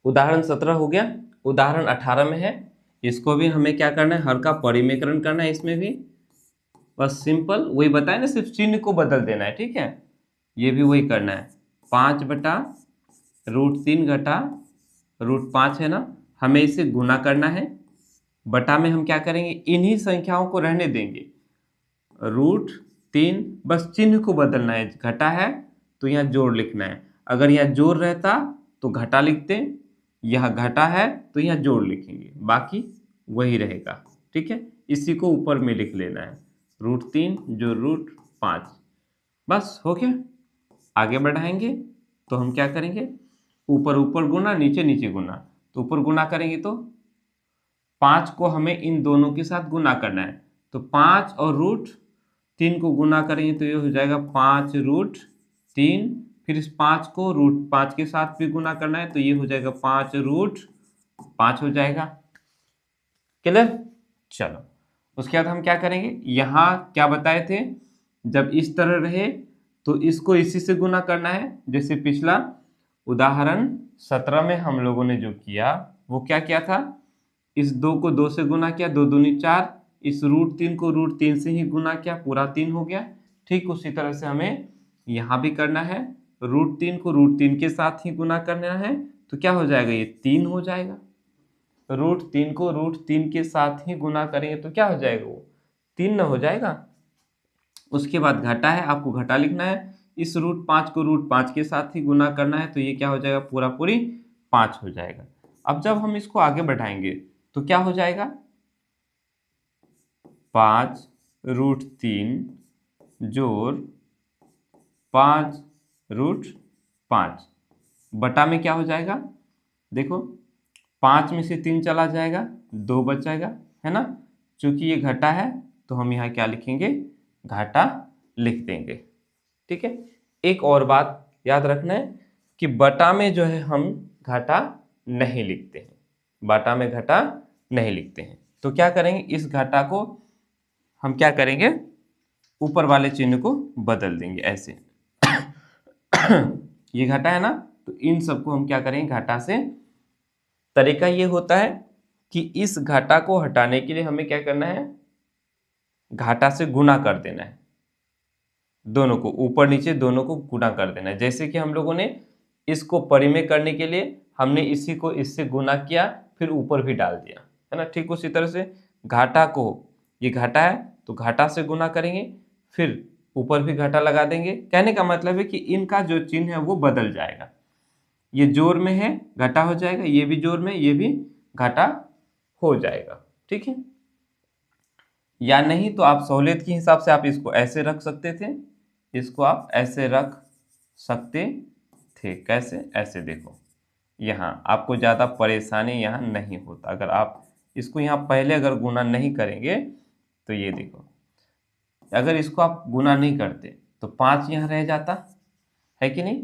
उदाहरण 17 हो गया। उदाहरण 18 में है, इसको भी हमें क्या करना है, हर का परिमेकरण करना है। इसमें भी बस सिंपल वही बताया ना, सिर्फ चिन्ह को बदल देना है, ठीक है। ये भी वही करना है, 5/√3 घटा √5 है ना, हमें इसे गुना करना है। बटा में हम क्या करेंगे, इन्हीं संख्याओं को रहने देंगे, √3, बस चिन्ह को बदलना है। घटा है तो यहाँ जोड़ लिखना है, अगर यहाँ जोड़ रहता तो घटा लिखते, यहाँ घटा है तो यहाँ जोड़ लिखेंगे, बाकी वही रहेगा, ठीक है। इसी को ऊपर में लिख लेना है, √3 जो √5, बस हो गया। आगे बढ़ाएंगे तो हम क्या करेंगे, ऊपर ऊपर गुना, नीचे नीचे गुना। तो ऊपर गुना करेंगे तो 5 को हमें इन दोनों के साथ गुना करना है, तो 5 और √3 को गुना करेंगे तो ये हो जाएगा 5√3, फिर इस 5 को √5 के साथ भी गुना करना है तो ये हो जाएगा 5√5 हो जाएगा। क्लियर? चलो उसके बाद हम क्या करेंगे, यहाँ क्या बताए थे, जब इस तरह रहे तो इसको इसी से गुना करना है। जैसे पिछला उदाहरण 17 में हम लोगों ने जो किया वो क्या किया था, इस 2 को 2 से गुना किया, 2 दूनी 4, इस √3 को √3 से ही गुना किया, पूरा 3 हो गया। ठीक उसी तरह से हमें यहाँ भी करना है, √3 को √3 के साथ ही गुना करना है, तो क्या हो जाएगा, ये 3 हो जाएगा। √3 को √3 के साथ ही गुना करेंगे तो क्या हो जाएगा, वो 3 न हो जाएगा। उसके बाद घटा है, आपको घटा लिखना है, इस √5 को √5 के साथ ही गुना करना है तो ये क्या हो जाएगा, पूरा पूरी 5 हो जाएगा। अब जब हम इसको आगे बढ़ाएंगे तो क्या हो जाएगा, 5√3 जोड़ 5√5 बटा में क्या हो जाएगा, देखो 5 में से 3 चला जाएगा, 2 बच जाएगा, है ना। चूंकि ये घटा है तो हम यहाँ क्या लिखेंगे, घाटा लिख देंगे, ठीक है। एक और बात याद रखना है कि बटा में जो है हम घाटा नहीं लिखते हैं, बटा में घाटा नहीं लिखते हैं। तो क्या करेंगे, इस घाटा को हम क्या करेंगे, ऊपर वाले चिन्ह को बदल देंगे ऐसे। ये घाटा है ना, तो इन सबको हम क्या करेंगे, घाटा से। तरीका ये होता है कि इस घाटा को हटाने के लिए हमें क्या करना है, घाटा से गुना कर देना है, दोनों को ऊपर नीचे दोनों को गुना कर देना है। जैसे कि हम लोगों ने इसको परिमेय करने के लिए हमने इसी को इससे गुना किया, फिर ऊपर भी डाल दिया, है ना। ठीक उसी तरह से घाटा को, ये घाटा है तो घाटा से गुना करेंगे, फिर ऊपर भी घाटा लगा देंगे। कहने का मतलब है कि इनका जो चिन्ह है वो बदल जाएगा, ये जोड़ में है घाटा हो जाएगा, ये भी जोड़ में, ये भी घाटा हो जाएगा, ठीक है। या नहीं तो आप सहूलियत के हिसाब से आप इसको ऐसे रख सकते थे, इसको आप ऐसे रख सकते थे। कैसे, ऐसे देखो, यहाँ आपको ज़्यादा परेशानी यहाँ नहीं होता। अगर आप इसको यहाँ पहले अगर गुना नहीं करेंगे तो ये देखो, अगर इसको आप गुना नहीं करते तो 5 यहाँ रह जाता है कि नहीं,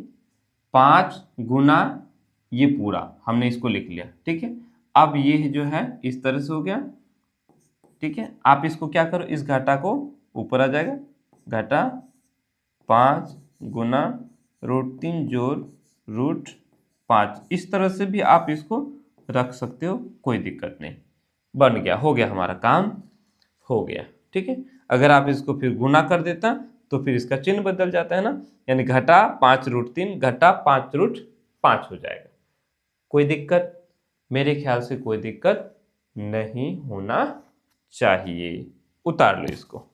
5 गुना ये पूरा हमने इसको लिख लिया, ठीक है। अब ये जो है इस तरह से हो गया, ठीक है। आप इसको क्या करो, इस घाटा को ऊपर आ जाएगा, घाटा 5 गुना √3 जोड़ √5, इस तरह से भी आप इसको रख सकते हो, कोई दिक्कत नहीं। बन गया, हो गया, हमारा काम हो गया, ठीक है। अगर आप इसको फिर गुना कर देता तो फिर इसका चिन्ह बदल जाता है ना, यानी घटा 5√3 घटा 5√5 हो जाएगा। कोई दिक्कत, मेरे ख्याल से कोई दिक्कत नहीं होना चाहिए। उतार लो इसको।